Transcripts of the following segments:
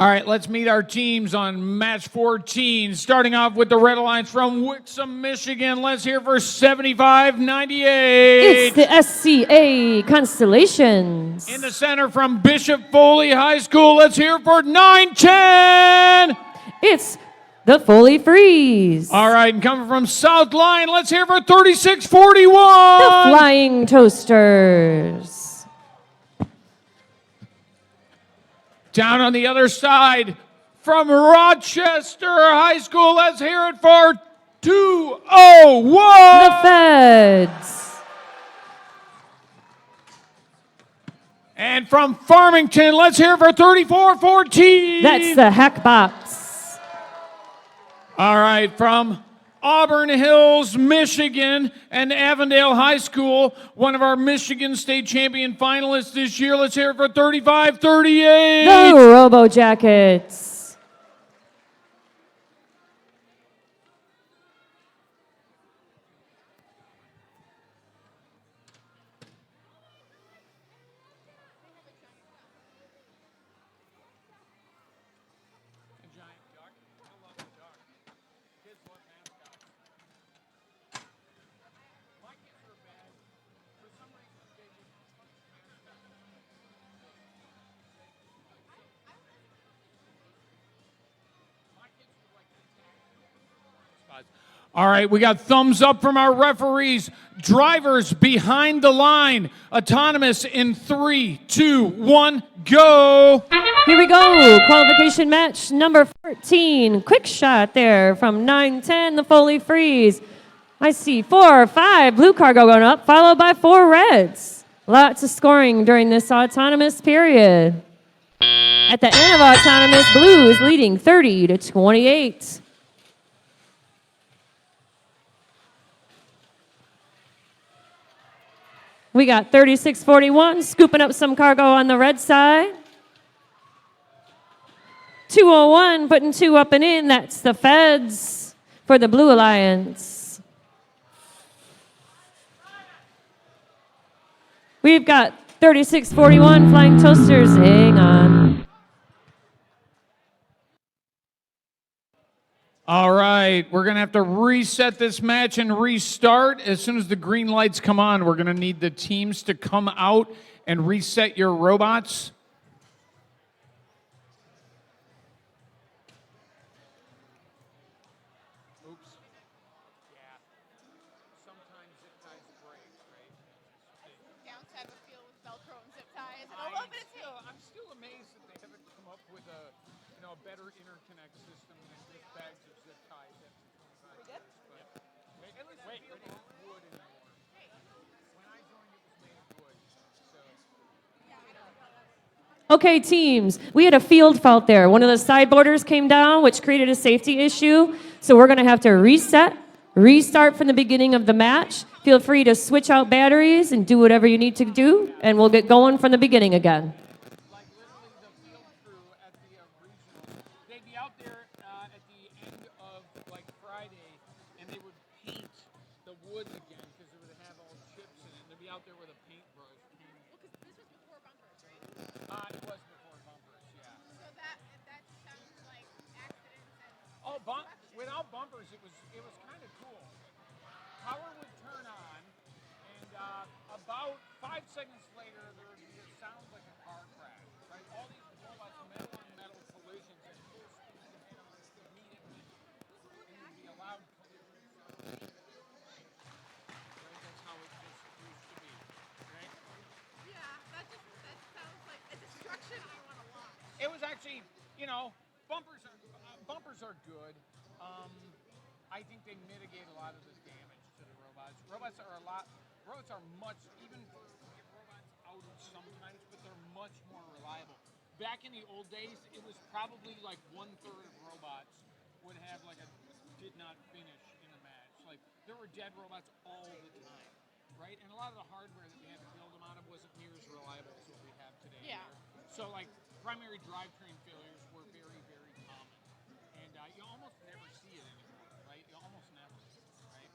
All right, let's meet our teams on match 14. Starting off with the Red Alliance from Wixom, Michigan. Let's hear for 7598. It's the SCA Constellations. In the center from Bishop Foley High School. Let's hear for 910. It's the Foley Freeze. All right, and coming from South Line, let's hear for 3641. The Flying Toasters. Down on the other side, from Rochester High School, let's hear it for 201. The Feds. And from Farmington, let's hear it for 3414. That's the Hackbox. All right, from Auburn Hills, Michigan, and Avondale High School, one of our Michigan State champion finalists this year. Let's hear it for 3538. The Robo Jackets. All right, we got thumbs up from our referees. Drivers behind the line. Autonomous in 3, 2, 1, go. Here we go. Qualification match number 14. Quick shot there from 910, the Foley Freeze. I see 4 or 5 blue cargo going up, followed by 4 reds. Lots of scoring during this autonomous period. At the end of autonomous, blue is leading 30-28. We got 3641 scooping up some cargo on the red side. 201 putting 2 up and in. That's the Feds for the Blue Alliance. We've got 3641 Flying Toasters. Hang on. All right, we're going to have to reset this match and restart. As soon as the green lights come on, we're going to need the teams to come out and reset your robots. Oops. Yeah. Sometimes zip ties break, right? Downside of a field with Velcro and zip ties. I love it too. I'm still amazed that they haven't come up with a better interconnect system than just bags of zip ties. We did? Wait, at least wait, it isn't wood anymore. When I joined, it was made of wood. So. Okay, teams, we had a field fault there. One of the side borders came down, which created a safety issue. So we're going to have to reset, restart from the beginning of the match. Feel free to switch out batteries and do whatever you need to do, and we'll get going from the beginning again. Like literally the field crew at the regional, they'd be out there at the end of like Friday, and they would paint the wood again because it would have all chips in it. They'd be out there with a paintbrush. Well, because this was before bumpers, right? It was before bumpers, yeah. So that sounds like accidents and. Oh, without bumpers, it was kind of cool. Power would turn on, and about 5 seconds later, there would be a sound like a car crash. Right, all these robots, metal on metal collisions at full speed immediately, and there'd be a loud collision sound. Right, that's how it just used to be. Right? Yeah, that sounds like a destruction I want to watch. It was actually, bumpers are good. I think they mitigate a lot of the damage to the robots. Robots are much, even for robots out sometimes, but they're much more reliable. Back in the old days, it was probably like 1/3 of robots would have like a did not finish in a match. Like there were dead robots all the time, right? And a lot of the hardware that we had to build them out of wasn't near as reliable as what we have today. Yeah. Either. So like primary drivetrain failures were very, very common, and you almost never see it anymore, right? You almost never, right?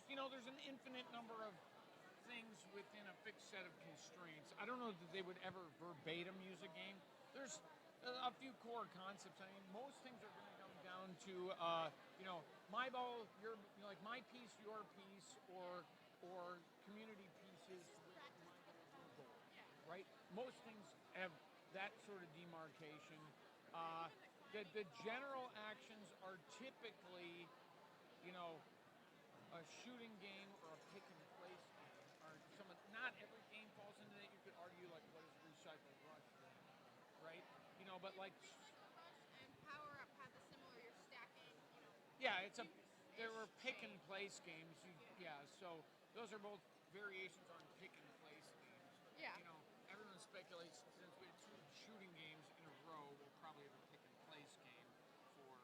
there's an infinite number of things within a fixed set of constraints. I don't know that they would ever verbatim use a game. There's a few core concepts. I mean, most things are going to come down to, my ball, like my piece, your piece, or community pieces with my ball, your goal, right? Most things have that sort of demarcation. The general actions are typically, a shooting game or a pick and place game. Or not every game falls into that. You could argue like what is recycled rush then, right? But like And Power Up had the similar. You're stacking. yeah, there were pick and place games. So those are both variations on pick and place games. Yeah. Everyone speculates since we had 2 shooting games in a row, we'll probably have a pick and place game for,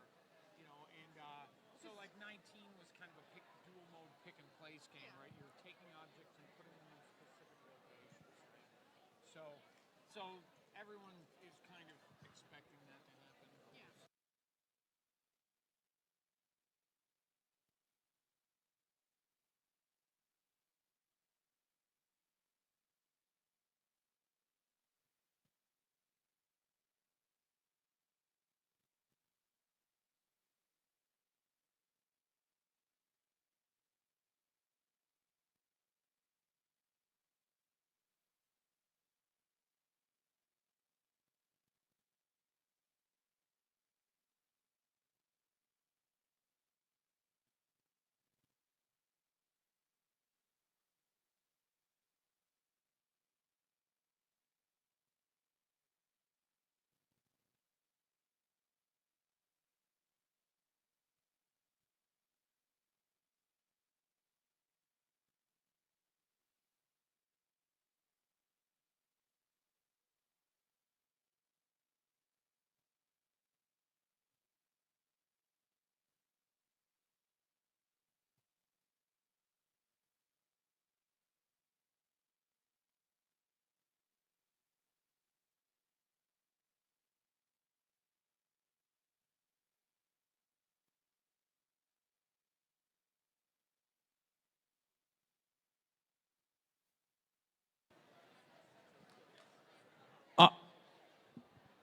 so like 19 was kind of a dual mode pick and place game, right? You're taking objects and putting them in specific locations. So everyone is kind of expecting that to happen. Yeah.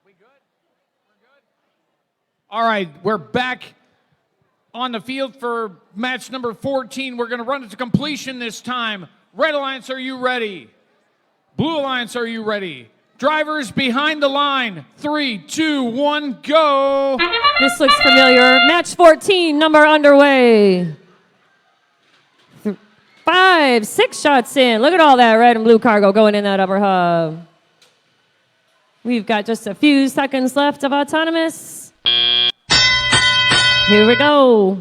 We good? We're good? All right, we're back on the field for match number 14. We're going to run it to completion this time. Red Alliance, are you ready? Blue Alliance, are you ready? Drivers behind the line. 3, 2, 1, go. This looks familiar. Match 14, number underway. 5, 6 shots in. Look at all that red and blue cargo going in that upper hub. We've got just a few seconds left of autonomous. Here we go.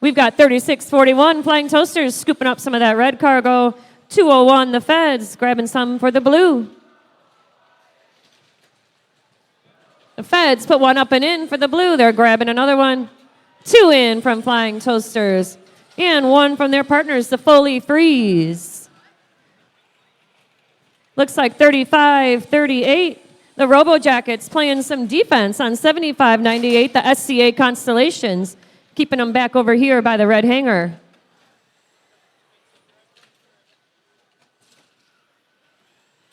We've got 36-41 Flying Toasters scooping up some of that red cargo. 201 the Feds grabbing some for the blue. The Feds put one up and in for the blue. They're grabbing another one. 2 in from Flying Toasters. And 1 from their partners, the Foley Freeze. Looks like 35-38. The Robo Jackets playing some defense on 75-98, the SCA Constellations, keeping them back over here by the red hanger.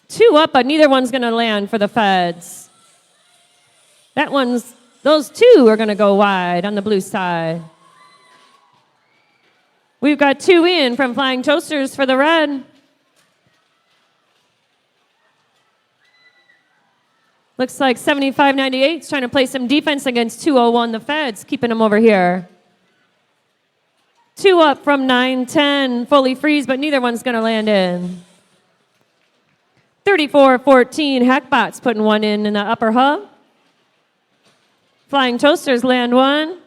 Two up, but neither one's going to land for the Feds. Those 2 are going to go wide on the blue side. We've got 2 in from Flying Toasters for the red. Looks like 75-98 is trying to play some defense against 201 the Feds, keeping them over here. 2 up from 9-10, fully freeze, but neither one's going to land in. 34-14, Hackbots putting 1 in the upper hub. Flying Toasters land 1.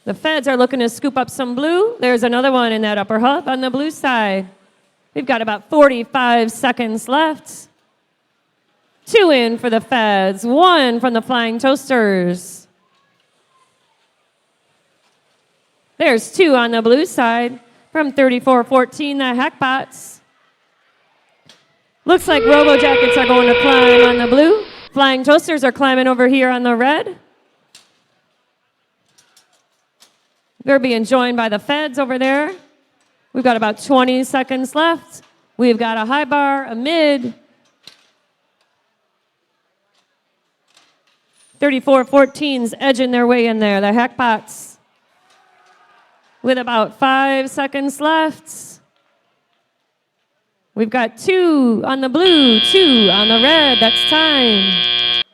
The Feds are looking to scoop up some blue. There's another one in that upper hub on the blue side. We've got about 45 seconds left. 2 in for the Feds, 1 from the Flying Toasters. There's 2 on the blue side from 34-14, the Hackbots. Looks like Robo Jackets are going to climb on the blue. Flying Toasters are climbing over here on the red. They're being joined by the Feds over there. We've got about 20 seconds left. We've got a high bar, a mid. 34-14's edging their way in there, the Hackbots. With about 5 seconds left. We've got 2 on the blue, 2 on the red. That's time.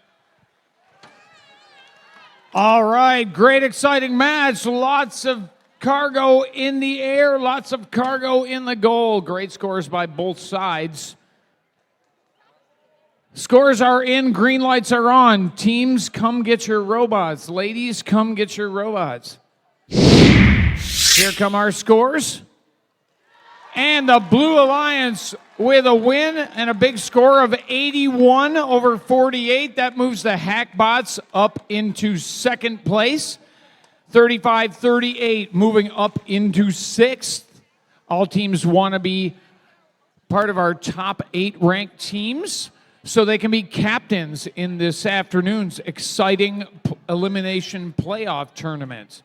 All right, great exciting match. Lots of cargo in the air, lots of cargo in the goal. Great scores by both sides. Scores are in, green lights are on. Teams, come get your robots. Ladies, come get your robots. Here come our scores. And the Blue Alliance with a win and a big score of 81 over 48. That moves the Hackbots up into second place. 35-38 moving up into sixth. All teams want to be part of our top 8 ranked teams so they can be captains in this afternoon's exciting elimination playoff tournament.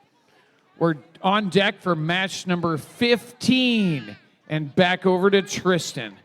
We're on deck for match number 15. And back over to Tristan.